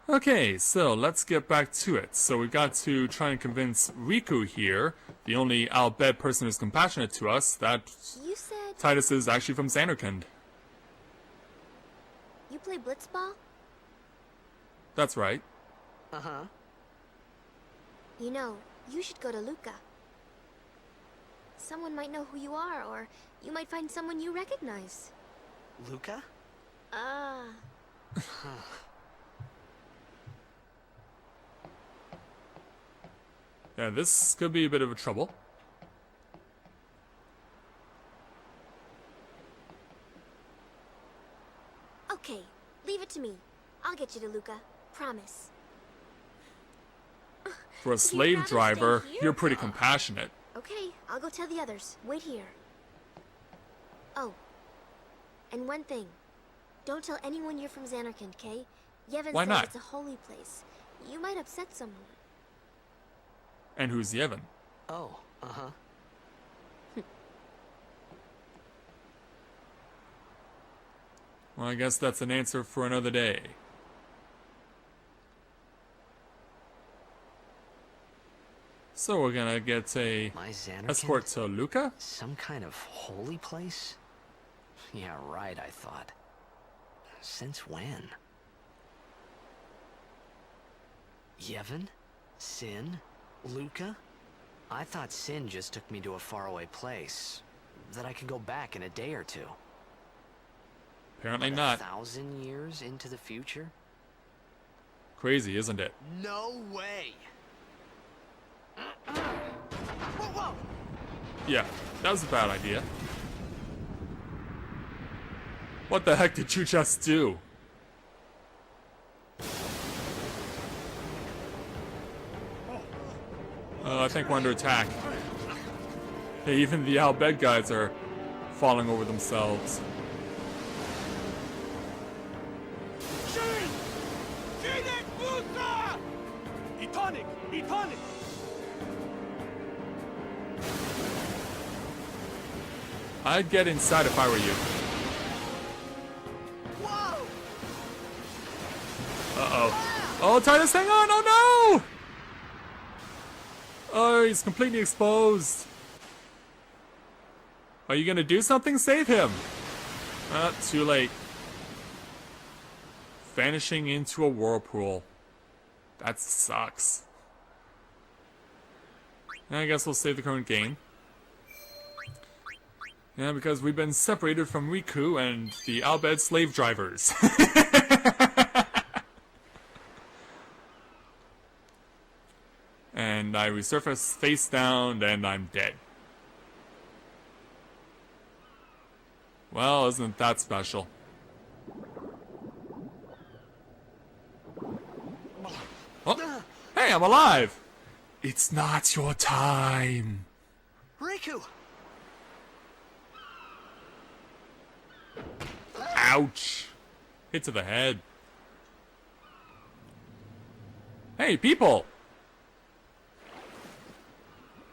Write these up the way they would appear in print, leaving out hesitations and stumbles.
Okay, so let's get back to it. So we've got to try and convince Rikku here, the only I'll bet person who's compassionate to us, that You said Tidus is actually from Zanarkand. you play blitzball? That's right. Uh-huh. You know, you should go to Luca. Someone might know who you are, or you might find someone you recognize. Luca? Yeah, this could be a bit of a trouble. Okay, leave it to me. I'll get you to Luca. Promise. For a slave rather driver, stay here? you're pretty compassionate. Okay, I'll go tell the others. Wait here. Oh, and one thing. Don't tell anyone you're from Zanarkand, okay? Yevon Why says not? it's a holy place. You might upset someone. And who's Yevon? Oh, uh-huh. Well, I guess that's an answer for another day. So we're gonna get a My Zanarkand? escort to Luca? Some kind of holy place? Yeah, right, I thought. Since when? Yevon? Sin? Luca? I thought Sin just took me to a faraway place. That I could go back in a day or two. Apparently But not. 1,000 years into the future? Crazy, isn't it? No way! Whoa, whoa! Yeah, that was a bad idea. What the heck did you just do? I think we're under attack. Hey, even the Al Bhed guys are falling over themselves. I'd get inside if I were you. Whoa! Uh-oh. Oh, Tidus, hang on! Oh, no! Oh, he's completely exposed. Are you gonna do something? Save him! Too late. Vanishing into a whirlpool. That sucks. I guess we'll save the current game. Yeah, because we've been separated from Rikku and the Al Bhed slave drivers. And I resurface face down and I'm dead. Well, isn't that special? Oh, hey, I'm alive! It's not your time. Rikku! Ouch! Hit to the head. Hey, people!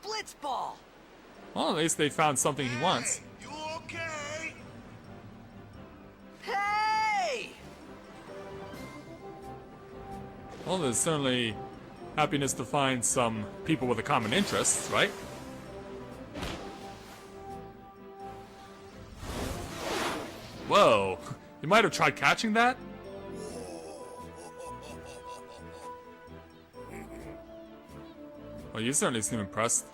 Blitzball! Well, at least they found something he wants. Hey, you okay? Hey! Well, there's certainly happiness to find some people with a common interest, right? Whoa! You might have tried catching that? Well, you certainly seem impressed.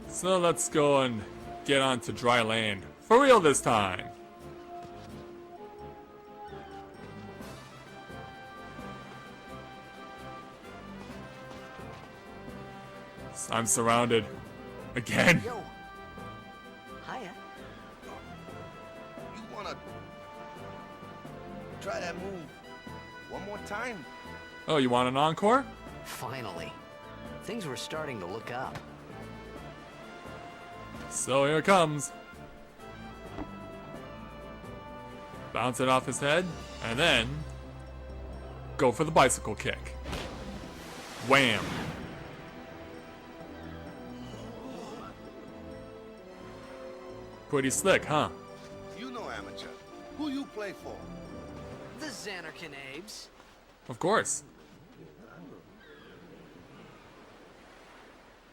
So let's go and get on to dry land. For real this time! I'm surrounded. Again. Yo! Hiya. You wanna try that move one more time? Oh, you want an encore? Finally. Things were starting to look up. So here it comes. Bounce it off his head, and then go for the bicycle kick. Wham! Pretty slick, huh? You know amateur. Who you play for? The Zanarkand Abes. Of course.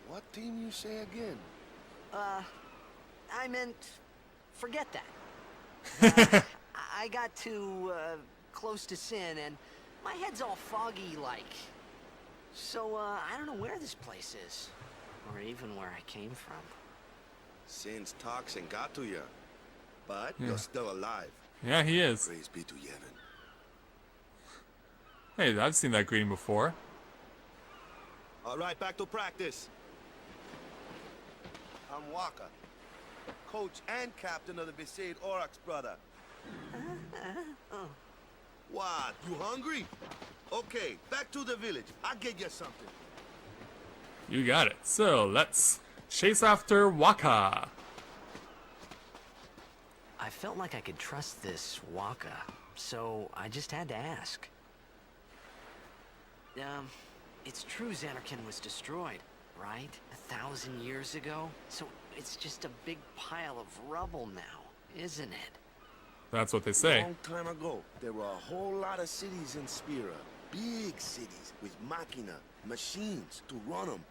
What team you say again? I meant, forget that. I got too, close to Sin, and my head's all foggy, like. So, I don't know where this place is. Or even where I came from. Sin's toxin got to you. But you're still alive. Yeah, he is. Praise be to Yevon. Hey, I've seen that greeting before. All right, back to practice. I'm Waka, coach and captain of the Besaid Aurochs, brother. What? You hungry? Okay, back to the village. I'll get you something. You got it. So, let's chase after Waka. I felt like I could trust this Waka, so I just had to ask. It's true Zanarkand was destroyed, right? 1,000 years ago? So it's just a big pile of rubble now, isn't it? That's what they say. Long time ago, there were a whole lot of cities in Spira. Big cities with machina, machines to run them.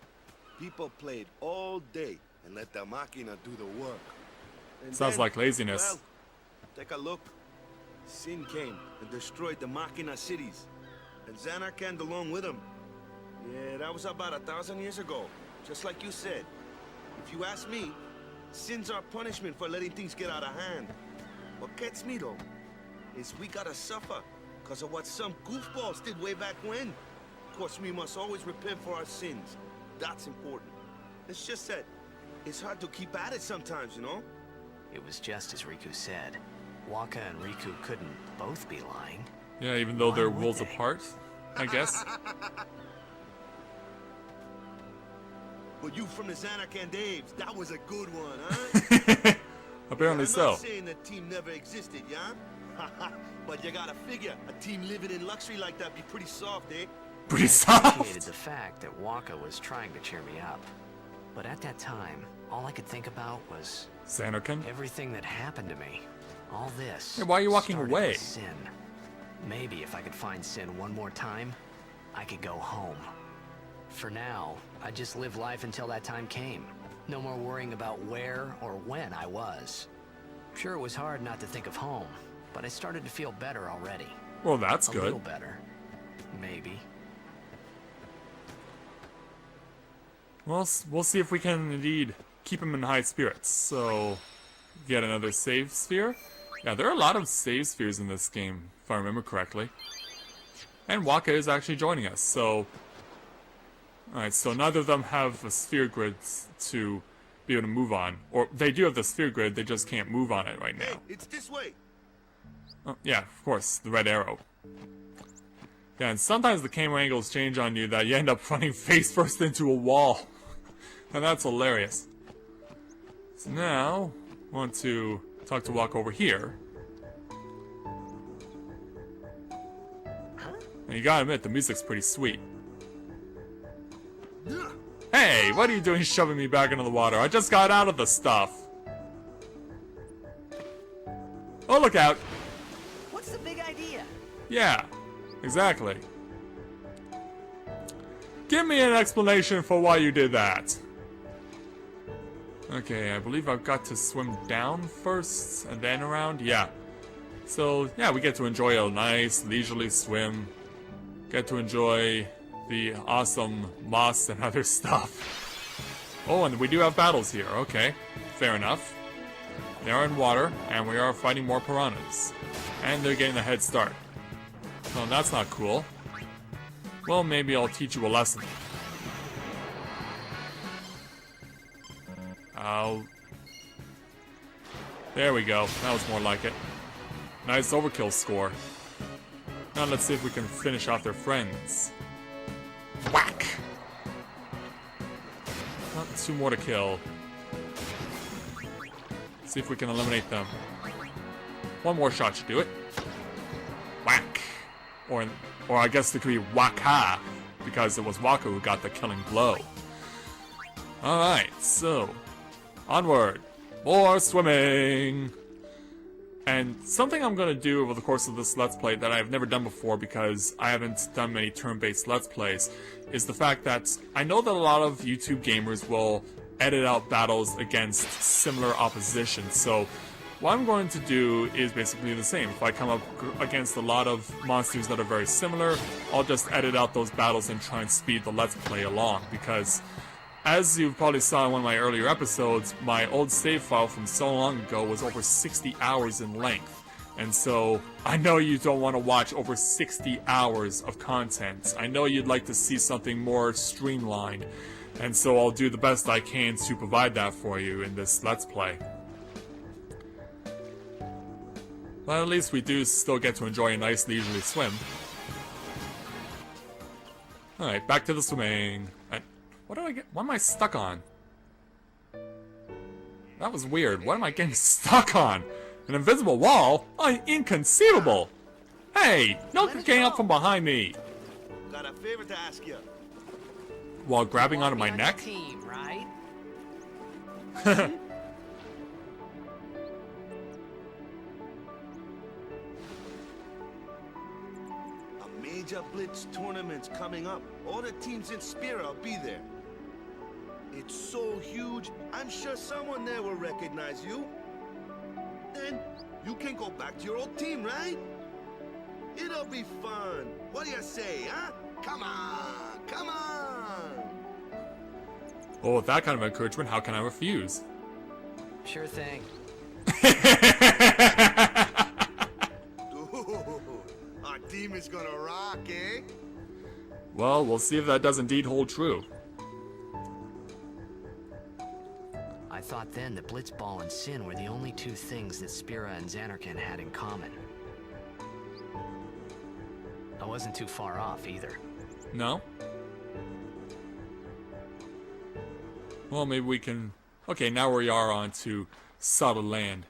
People played all day and let the machina do the work. And Sounds then, like laziness. Well, take a look. Sin came and destroyed the machina cities. And Zanarkand along with him. Yeah, that was about 1,000 years ago. Just like you said. If you ask me, Sin's our punishment for letting things get out of hand. What gets me though, is we gotta suffer because of what some goofballs did way back when. Of course, we must always repent for our sins. That's important. It's just that it's hard to keep at it sometimes, you know? It was just as Rikku said. Waka and Rikku couldn't both be lying. Yeah, even though Why they're would worlds they? apart, I guess. But you from the Zanarkand Daves, that was a good one, huh? Apparently I'm so. not saying the team never existed, yeah? But you gotta figure, a team living in luxury like that be pretty soft, eh? Pretty I appreciated soft. the fact that Waka was trying to cheer me up. But at that time, all I could think about was Zanarkand? everything that happened to me. All this. Hey, why are you walking started away? with Sin. Maybe if I could find Sin one more time, I could go home. For now, I just live life until that time came. No more worrying about where or when I was. Sure, it was hard not to think of home, but I started to feel better already. Well, that's A good. little better. Maybe. Well, we'll see if we can indeed keep him in high spirits. So, get another save sphere. Yeah, there are a lot of save spheres in this game, if I remember correctly. And Waka is actually joining us, so... Alright, so neither of them have a sphere grid to be able to move on. Or, they do have the sphere grid, they just can't move on it right Hey, now. it's this way. Oh, yeah, of course, the red arrow. Yeah, and sometimes the camera angles change on you that you end up running face first into a wall. And that's hilarious. So now, I want to talk to Waka over here. And you gotta admit, the music's pretty sweet. Hey, what are you doing shoving me back into the water? I just got out of the stuff. Oh, look out. What's the big idea? Yeah, exactly. Give me an explanation for why you did that. Okay, I believe I've got to swim down first and then around. Yeah. So, yeah, we get to enjoy a nice leisurely swim. Get to enjoy the awesome moss and other stuff. Oh, and we do have battles here. Okay, fair enough. They are in water, and we are fighting more piranhas. And they're getting a head start. Well, that's not cool. Well, maybe I'll teach you a lesson. There we go. That was more like it. Nice overkill score. Now let's see if we can finish off their friends. Whack! Not two more to kill. See if we can eliminate them. One more shot should do it. Whack! Or I guess it could be Waka, because it was Waka who got the killing blow. Alright, so... onward! More swimming! And something I'm going to do over the course of this Let's Play that I've never done before because I haven't done many turn-based Let's Plays is the fact that I know that a lot of YouTube gamers will edit out battles against similar opposition. So what I'm going to do is basically the same. If I come up against a lot of monsters that are very similar, I'll just edit out those battles and try and speed the Let's Play along. Because, as you probably saw in one of my earlier episodes, my old save file from so long ago was over 60 hours in length. And so, I know you don't want to watch over 60 hours of content. I know you'd like to see something more streamlined. And so I'll do the best I can to provide that for you in this Let's Play. But at least we do still get to enjoy a nice leisurely swim. Alright, back to the swimming. What did I get? What am I stuck on? That was weird. What am I getting stuck on? An invisible wall? Oh, inconceivable! Hey! No getting up from behind me! Got a favor to ask you. While grabbing onto my neck? Team, right? Major Blitz tournament's coming up. All the teams in Spira will be there. It's so huge, I'm sure someone there will recognize you. Then you can go back to your old team, right? It'll be fun. What do you say, huh? Come on, come on! Oh, with that kind of encouragement, how can I refuse? Sure thing. Our team is gonna rock, eh? Well, we'll see if that does indeed hold true. I thought then that blitzball and sin were the only two things that Spira and Zanarkand had in common. I wasn't too far off either. No? Well, maybe we can... Okay, now we are on to solid land.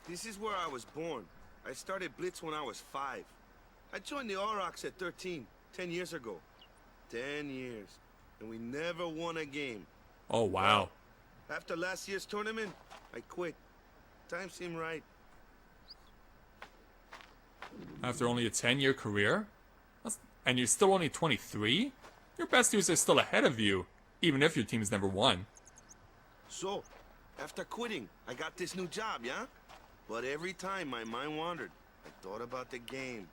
This is where I was born. I started Blitz when I was 5. I joined the Aurochs at 13, 10 years ago. 10 years. And we never won a game. Oh, wow. After last year's tournament, I quit. Time seemed right. After only a 10-year career? And you're still only 23? Your best years are still ahead of you, even if your team's never won. So, after quitting, I got this new job, yeah? But every time my mind wandered, I thought about the game.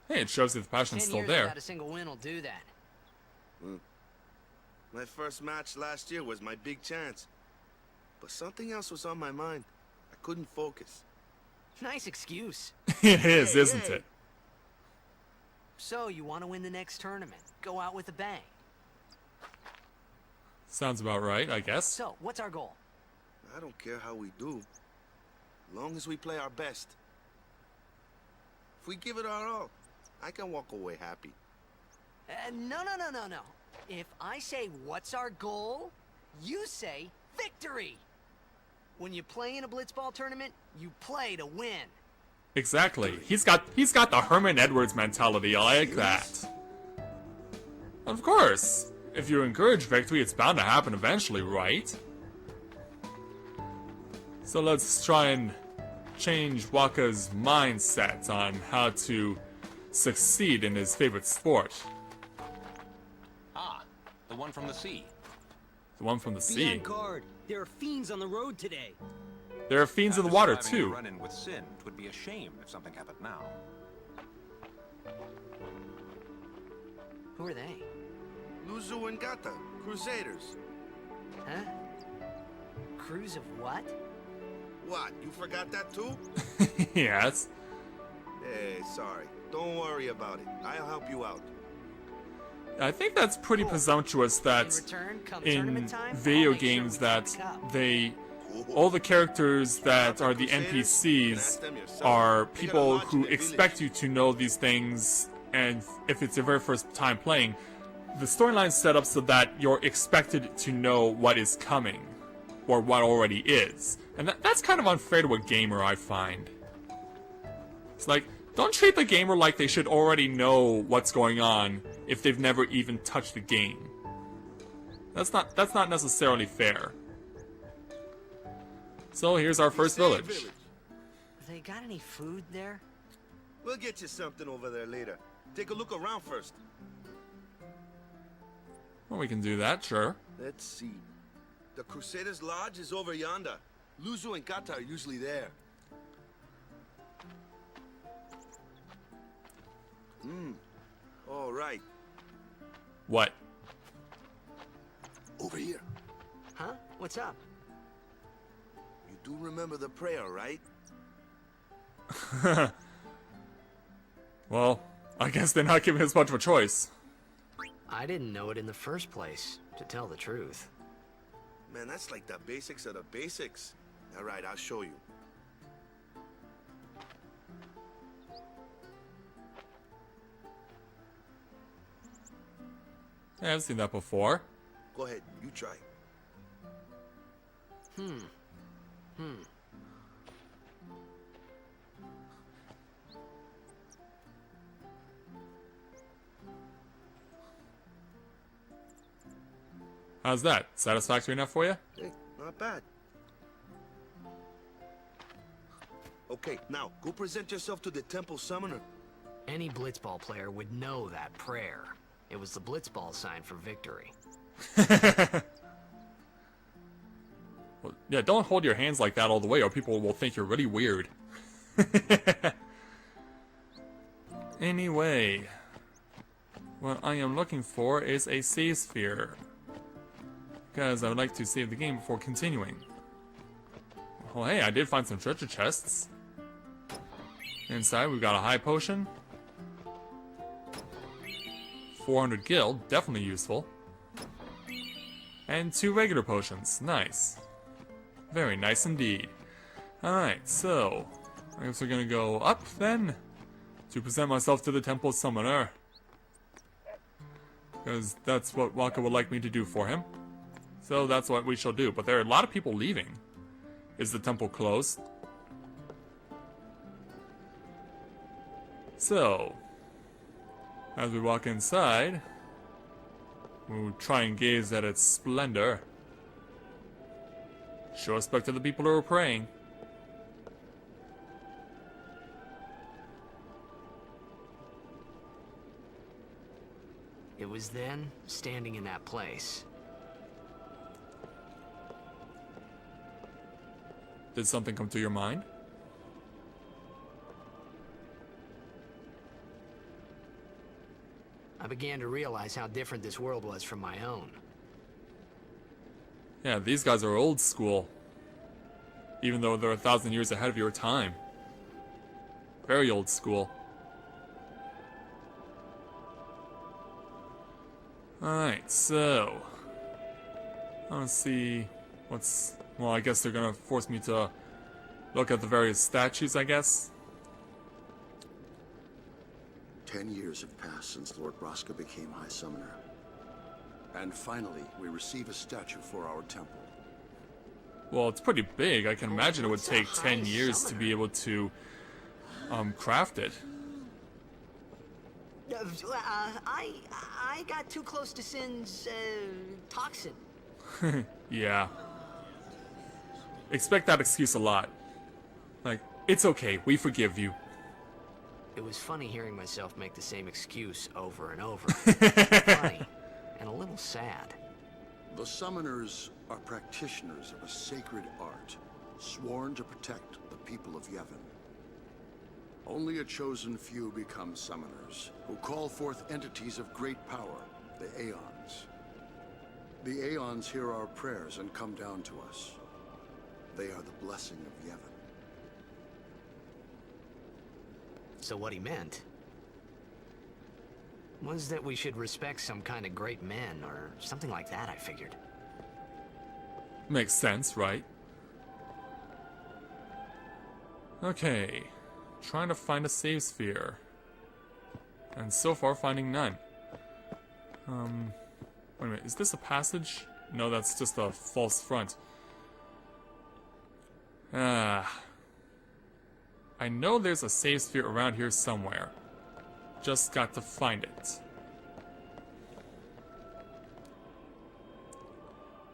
Hey, it shows that the passion's 10 still years there. without a single win will do that. My first match last year was my big chance. But something else was on my mind. I couldn't focus. Nice excuse. It is, isn't it? So, you want to win the next tournament. Go out with a bang. Sounds about right, I guess. So, what's our goal? I don't care how we do. Long as we play our best. If we give it our all, I can walk away happy. No. If I say, what's our goal? You say, victory! When you play in a blitzball tournament, you play to win. Exactly. He's got the Herman Edwards mentality. I like that. Of course. If you encourage victory, it's bound to happen eventually, right? So let's try and change Waka's mindset on how to succeed in his favorite sport. Ah, the one from the sea. The one from the Be sea. on guard. There are fiends on the road today. There are fiends in the water, too. Run-in with Sin, it would be a shame if something happened now. Who are they? Luzu and Gata, Crusaders. Huh? Crews of what? What, you forgot that too? Yes. Hey, sorry. Don't worry about it. I'll help you out. I think that's pretty presumptuous that In return, come in tournament time, video I'll make sure games we that get the cup. they... All the characters that are the NPCs are people who expect you to know these things, and if it's your very first time playing, the storyline's set up so that you're expected to know what is coming, or what already is. And that's kind of unfair to a gamer, I find. It's like, don't treat the gamer like they should already know what's going on if they've never even touched the game. That's not necessarily fair. So here's our first Stay village. They got any food there? We'll get you something over there later. Take a look around first. Well, we can do that, sure. Let's see. The Crusaders' Lodge is over yonder. Luzu and Kata are usually there. All right. What? Over here. Huh? What's up? You do remember the prayer, right? Well, I guess they're not giving us much of a choice. I didn't know it in the first place, to tell the truth. Man, that's like the basics of the basics. All right, I'll show you. Yeah, I've seen that before. Go ahead, you try. How's that? Satisfactory enough for you? Hey, not bad. Okay, now, go present yourself to the temple summoner. Any blitzball player would know that prayer. It was the blitzball sign for victory. Well, yeah, don't hold your hands like that all the way or people will think you're really weird. Anyway, what I am looking for is a save sphere. Because I would like to save the game before continuing. Oh hey, I did find some treasure chests. Inside we've got a high potion. 400 gil, definitely useful. And 2 regular potions, nice. Very nice indeed. Alright, so I guess we're gonna go up then to present myself to the temple summoner. Because that's what Waka would like me to do for him. So that's what we shall do. But there are a lot of people leaving. Is the temple closed? So, as we walk inside, we'll try and gaze at its splendor. Show respect to the people who are praying. It was then, standing in that place. Did something come to your mind? I began to realize how different this world was from my own. Yeah, these guys are old school. Even though they're 1,000 years ahead of your time. Very old school. Alright, so... let's see... what's... well, I guess they're gonna force me to look at the various statues, I guess. 10 years have passed since Lord Braska became High Summoner. And finally, we receive a statue for our temple. Well, it's pretty big. I can imagine it would take 10 years to be able to craft it. I got too close to Sin's, toxin. Yeah. Expect that excuse a lot. Like, it's okay, we forgive you. It was funny hearing myself make the same excuse over and over. Funny, and a little sad. The Summoners are practitioners of a sacred art, sworn to protect the people of Yevon. Only a chosen few become Summoners, who call forth entities of great power, the Aeons. The Aeons hear our prayers and come down to us. They are the blessing of Yevon. So what he meant was that we should respect some kind of great men, or something like that, I figured. Makes sense, right? Okay. Trying to find a save sphere. And so far finding none. Wait a minute, is this a passage? No, that's just a false front. I know there's a save sphere around here somewhere. Just got to find it.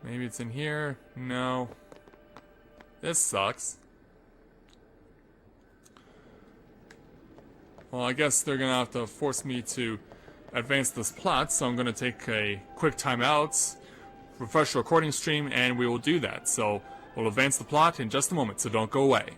Maybe it's in here? No. This sucks. Well, I guess they're gonna have to force me to advance this plot, so I'm gonna take a quick timeout, refresh the recording stream, and we will do that. So we'll advance the plot in just a moment, so don't go away.